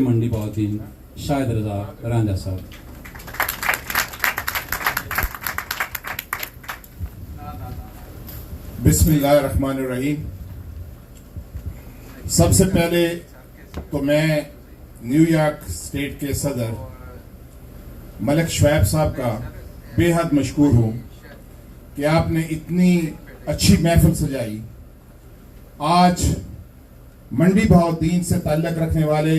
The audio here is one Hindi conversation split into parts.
मंडी बहाउद्दीन शाहिद रजा रांझा साहब। बिस्मिल्लाहिर्रहमानिर्रहीम। सबसे पहले तो मैं न्यूयॉर्क स्टेट के सदर मलिक शुएब साहब का बेहद मशकूर हूं कि आपने इतनी अच्छी महफिल सजाई। आज मंडी बहाउद्दीन से ताल्लुक रखने वाले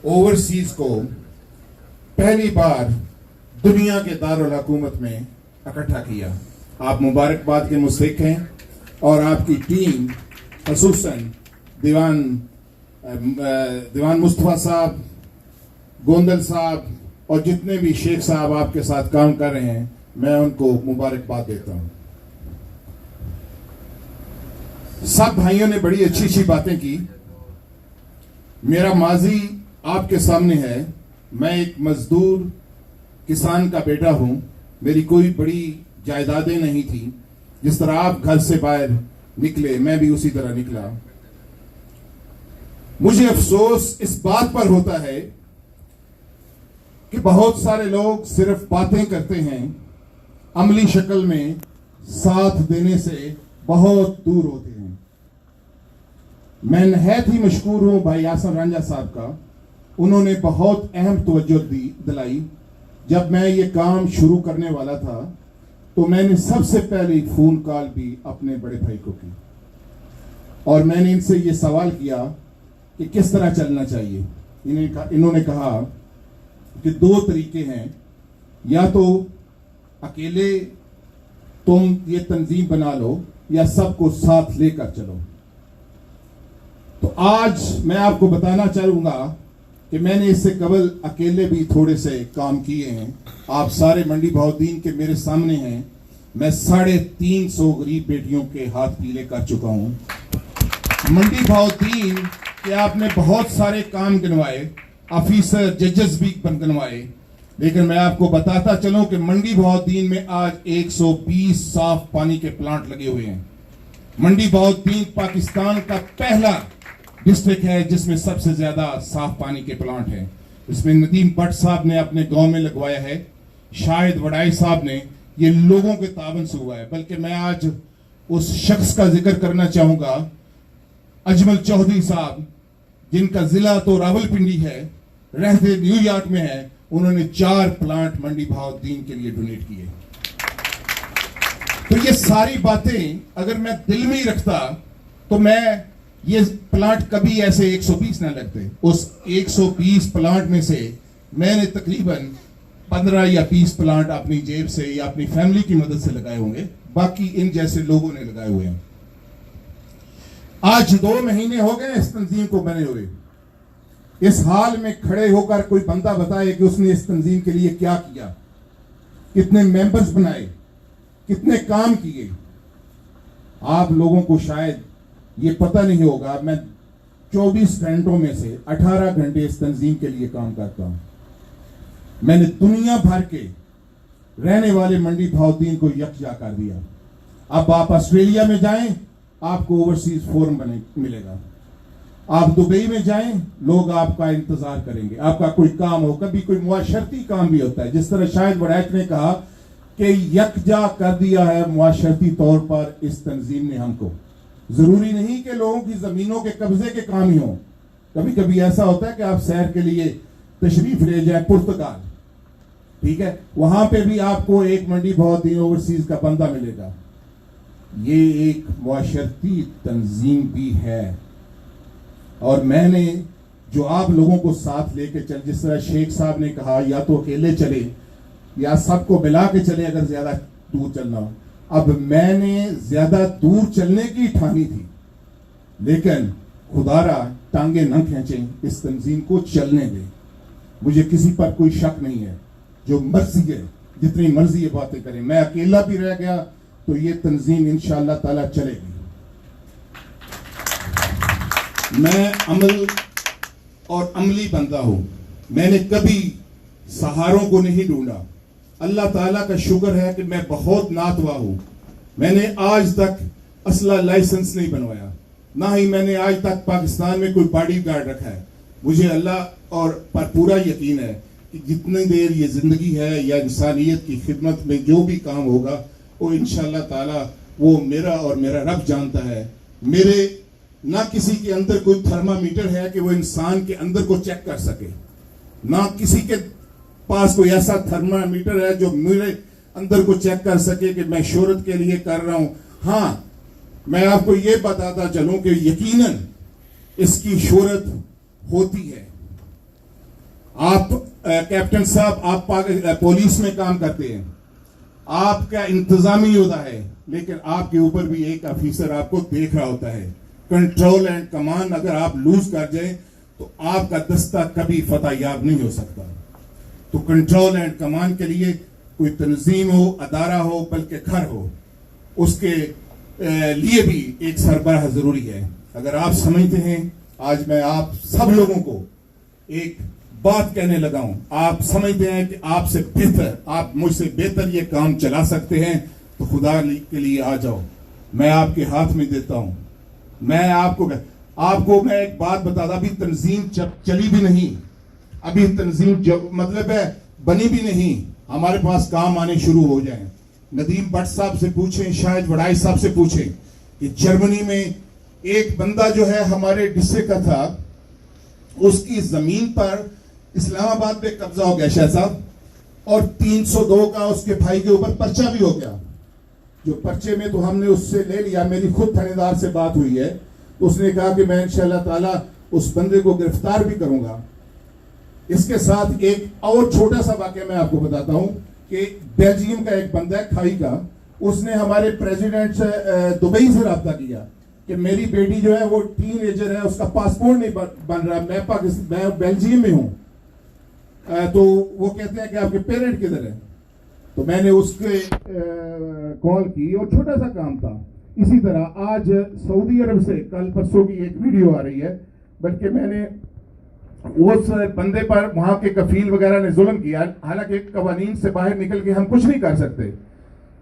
ओवरसीज को पहली बार दुनिया के दारुल हुकूमत में इकट्ठा किया। आप मुबारकबाद के मुस्तहिक हैं और आपकी टीम खसूसन दीवान मुस्तफा साहब, गोंदल साहब और जितने भी शेख साहब आपके साथ काम कर रहे हैं, मैं उनको मुबारकबाद देता हूं। सब भाइयों ने बड़ी अच्छी अच्छी बातें की। मेरा माजी आपके सामने है। मैं एक मजदूर किसान का बेटा हूं। मेरी कोई बड़ी जायदादें नहीं थी। जिस तरह आप घर से बाहर निकले, मैं भी उसी तरह निकला। मुझे अफसोस इस बात पर होता है कि बहुत सारे लोग सिर्फ बातें करते हैं, अमली शक्ल में साथ देने से बहुत दूर होते हैं। मैं नहायत ही मशकूर हूं भाई यासिर रांझा साहब का। उन्होंने बहुत अहम तवज्जो दिलाई। जब मैं ये काम शुरू करने वाला था तो मैंने सबसे पहले फोन कॉल भी अपने बड़े भाई को की और मैंने इनसे ये सवाल किया कि किस तरह चलना चाहिए। इन्होंने कहा कि दो तरीके हैं, या तो अकेले तुम ये तंजीम बना लो या सबको साथ लेकर चलो। तो आज मैं आपको बताना चाहूंगा कि मैंने इससे कबल अकेले भी थोड़े से काम किए हैं। आप सारे मंडी बहाउद्दीन के मेरे सामने हैं। मैं 350 गरीब बेटियों के हाथ पीले कर चुका हूं। मंडी बहाउद्दीन के आपने बहुत सारे काम गिनवाए, ऑफिसर जजेस भी बनवाए, लेकिन मैं आपको बताता चलूं कि मंडी बहाउद्दीन में आज 120 साफ पानी के प्लांट लगे हुए हैं। मंडी बहाउद्दीन पाकिस्तान का पहला डिस्ट्रिक्ट है जिसमें सबसे ज्यादा साफ पानी के प्लांट हैं। इसमें नदीम भट्ट साहब ने अपने गांव में लगवाया है, शाहिद वड़ाई साहब ने, ये लोगों के तावन से हुआ है। बल्कि मैं आज उस शख्स का जिक्र करना चाहूंगा, अजमल चौधरी साहब, जिनका जिला तो रावलपिंडी है, रहते न्यूयॉर्क में है। उन्होंने 4 प्लांट मंडी बहाउद्दीन के लिए डोनेट किए। तो ये सारी बातें अगर मैं दिल में ही रखता तो मैं ये प्लांट कभी ऐसे 120 ना लगते। उस 120 प्लांट में से मैंने तकरीबन 15 या 20 प्लांट अपनी जेब से या अपनी फैमिली की मदद से लगाए होंगे, बाकी इन जैसे लोगों ने लगाए हुए हैं। आज 2 महीने हो गए इस तंजीम को बने हुए। इस हाल में खड़े होकर कोई बंदा बताए कि उसने इस तंजीम के लिए क्या किया, कितने मेंबर्स बनाए, कितने काम किए। आप लोगों को शायद ये पता नहीं होगा, मैं 24 घंटों में से 18 घंटे इस तंजीम के लिए काम करता हूं। मैंने दुनिया भर के रहने वाले मंडी बहाउद्दीन को यकजा कर दिया। अब आप ऑस्ट्रेलिया में जाएं, आपको ओवरसीज फोरम मिलेगा। आप दुबई में जाएं, लोग आपका इंतजार करेंगे। आपका कोई काम हो, कभी कोई मुआशरती काम भी होता है, जिस तरह शाहिद वड़ैच ने कहा कि यकजा कर दिया है मुआशरती तौर पर इस तंजीम ने हमको। जरूरी नहीं कि लोगों की जमीनों के कब्जे के काम ही हो। कभी कभी ऐसा होता है कि आप सैर के लिए तशरीफ ले जाए पुर्तगाल, ठीक है, वहां पे भी आपको एक मंडी बहाउद्दीन ओवरसीज का बंदा मिलेगा। ये एक मुआशरती तंजीम भी है और मैंने जो आप लोगों को साथ लेके चल, जिस तरह शेख साहब ने कहा, या तो अकेले चले या सबको मिला के चले अगर ज्यादा दूर चलना हो। अब मैंने ज्यादा दूर चलने की ठानी थी, लेकिन खुदारा टांगे न खींचें, इस तंजीम को चलने दें। मुझे किसी पर कोई शक नहीं है। जो मर्जी है, जितनी मर्जी ये बातें करें, मैं अकेला भी रह गया तो ये तंजीम इंशाअल्लाह ताला चलेगी। मैं अमल और अमली बंदा हूं। मैंने कभी सहारों को नहीं ढूंढा। अल्लाह ताला का शुक्र है कि मैं बहुत नातवा हूं। मैंने आज तक असला लाइसेंस नहीं बनवाया, ना ही मैंने आज तक पाकिस्तान में कोई बॉडी गार्ड रखा है। मुझे अल्लाह और पर पूरा यकीन है कि जितनी देर ये जिंदगी है या इंसानियत की खिदमत में जो भी काम होगा वो इंशाअल्लाह ताला वो मेरा और मेरा रब जानता है। मेरे ना किसी के अंदर कोई थर्मामीटर है कि वो इंसान के अंदर को चेक कर सके, ना किसी के पास कोई ऐसा थर्मामीटर है जो मेरे अंदर को चेक कर सके कि मैं शोहरत के लिए कर रहा हूं। हाँ, मैं आपको ये बताता चलूं कि यकीनन इसकी शोहरत होती है। आप कैप्टन साहब, आप पुलिस में काम करते हैं, आपका इंतजामी होता है, लेकिन आपके ऊपर भी एक ऑफिसर आपको देख रहा होता है। कंट्रोल एंड कमांड अगर आप लूज कर जाए तो आपका दस्ता कभी फतह याब नहीं हो सकता। तो कंट्रोल एंड कमांड के लिए कोई तंजीम हो, अदारा हो, बल्कि घर हो, उसके लिए भी एक सरबराह जरूरी है। अगर आप समझते हैं, आज मैं आप सब लोगों को एक बात कहने लगा हूं, आप समझते हैं कि आपसे बेहतर, आप मुझसे बेहतर ये काम चला सकते हैं, तो खुदा के लिए आ जाओ, मैं आपके हाथ में देता हूं। मैं आपको मैं एक बात बताता, अभी तंजीम चली भी नहीं, अभी तंजीम मतलब है बनी भी नहीं, हमारे पास काम आने शुरू हो जाए। नदीम भट्ट साहब से पूछें, शायद वड़ाई साहब से पूछें कि जर्मनी में एक बंदा जो है हमारे डिस्से का था, उसकी जमीन पर इस्लामाबाद पे कब्जा हो गया शाह साहब, और 302 का उसके भाई के ऊपर पर्चा भी हो गया। जो पर्चे में तो हमने उससे ले लिया, मेरी खुद थानेदार से बात हुई है, तो उसने कहा कि मैं इंशाअल्लाह ताला उस बंदे को गिरफ्तार भी करूंगा। इसके साथ एक और छोटा सा वाक्य मैं आपको बताता हूं कि बेल्जियम का एक बंदा है खाई का, उसने हमारे प्रेसिडेंट से दुबई से रब्ता किया कि मेरी बेटी जो है वो टीनेजर है, उसका पासपोर्ट नहीं बन रहा, मैं बेल्जियम में हूं, तो वो कहते हैं कि आपके पेरेंट किधर है। तो मैंने उसके कॉल की और छोटा सा काम था। इसी तरह आज सऊदी अरब से कल परसों की एक वीडियो आ रही है, बल्कि मैंने उस बंदे पर वहां के कफील वगैरह ने जुल्म किया, हालांकि कवानीन से बाहर निकल के हम कुछ नहीं कर सकते।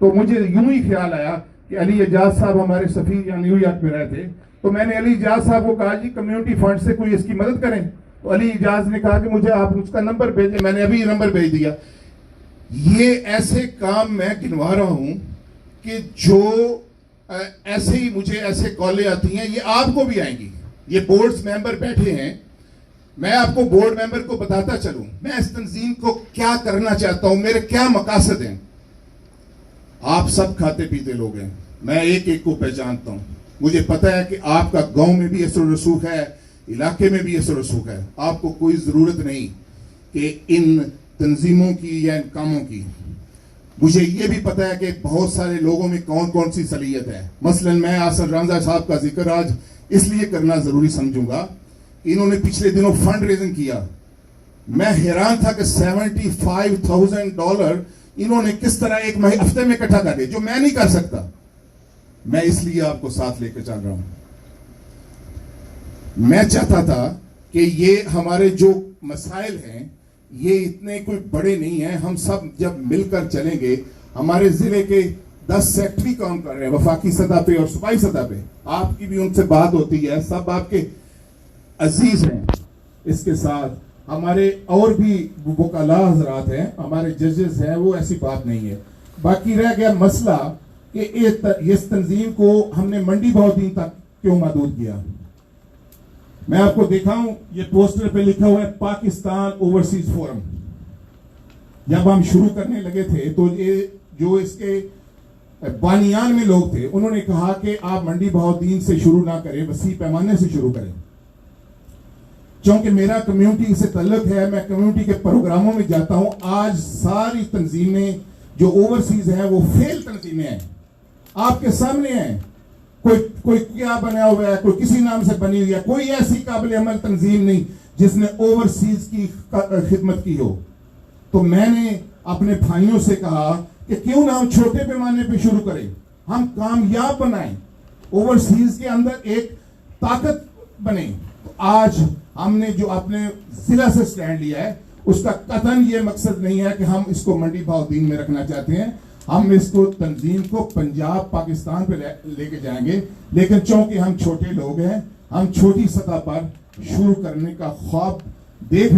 तो मुझे यूं ही ख्याल आया कि अली एजाज साहब हमारे सफीर यहाँ न्यूयॉर्क में रहे थे, तो मैंने अली एजाज साहब को कहा जी कम्युनिटी फंड से कोई इसकी मदद करें। तो अली एजाज ने कहा कि मुझे आप उसका नंबर भेजें, मैंने अभी नंबर भेज दिया। ये ऐसे काम मैं गिनवा रहा हूं कि जो ऐसे ही मुझे ऐसे कॉलें आती हैं, ये आपको भी आएंगी। ये बोर्ड्स मेंबर बैठे हैं, मैं आपको बोर्ड मेंबर को बताता चलूं मैं इस तंजीम को क्या करना चाहता हूं, मेरे क्या मकासद हैं। आप सब खाते पीते लोग हैं, मैं एक एक को पहचानता हूं, मुझे पता है कि आपका गांव में भी असर रसूख है, इलाके में भी असर रसूख है। आपको कोई जरूरत नहीं कि इन तंजीमों की या इन कामों की। मुझे ये भी पता है कि बहुत सारे लोगों में कौन कौन सी सलीयत है। मसलन मैं आसर रांझा साहब का जिक्र आज इसलिए करना जरूरी समझूंगा, इन्होंने पिछले दिनों फंड रेजिंग किया, मैं हैरान था कि $75,000 इन्होंने किस तरह एक हफ्ते में इकट्ठा कर दिया, जो मैं नहीं कर सकता। मैं इसलिए आपको साथ लेकर चल रहा हूं। मैं चाहता था कि ये हमारे जो मसाइल हैं ये इतने कोई बड़े नहीं हैं, हम सब जब मिलकर चलेंगे। हमारे जिले के 10 सेक्रेटरी काम कर रहे हैं वफाकी सतह पे और सूबाई सतह पे, आपकी भी उनसे बात होती है, सब आपके अजीज हैं। इसके साथ हमारे और भी वकाला हजरात हैं, हमारे जजेस हैं, वो ऐसी बात नहीं है। बाकी रह गया मसला कि इस तंजीम को हमने मंडी बहुद्दीन तक क्यों महदूद किया। मैं आपको दिखाऊं, ये पोस्टर पे लिखा हुआ है पाकिस्तान ओवरसीज फोरम। जब हम शुरू करने लगे थे तो ये जो इसके बानियान में लोग थे, उन्होंने कहा कि आप मंडी बहुद्दीन से शुरू ना करें, वसी पैमाने से शुरू करें। क्योंकि मेरा कम्युनिटी से ताल्लुक है, मैं कम्युनिटी के प्रोग्रामों में जाता हूं। आज सारी तंजीमें जो ओवरसीज हैं वो फेल तंजीमें हैं, आपके सामने हैं। कोई क्या बना हुआ है, कोई किसी नाम से बनी हुई है, कोई ऐसी काबिल अमल तंजीम नहीं जिसने ओवरसीज की खिदमत की हो। तो मैंने अपने भाइयों से कहा कि क्यों ना हम छोटे पैमाने पे शुरू करें, हम कामयाब बनाएं, ओवरसीज के अंदर एक ताकत बने। तो आज हमने जो अपने जिला से स्टैंड लिया है, उसका कतन ये मकसद नहीं है कि हम इसको मंडी बहुद्दीन में रखना चाहते हैं, हम इसको तंजीम को पंजाब पाकिस्तान पे लेके जाएंगे। लेकिन चूंकि हम छोटे लोग हैं, हम छोटी सतह पर शुरू करने का ख्वाब देख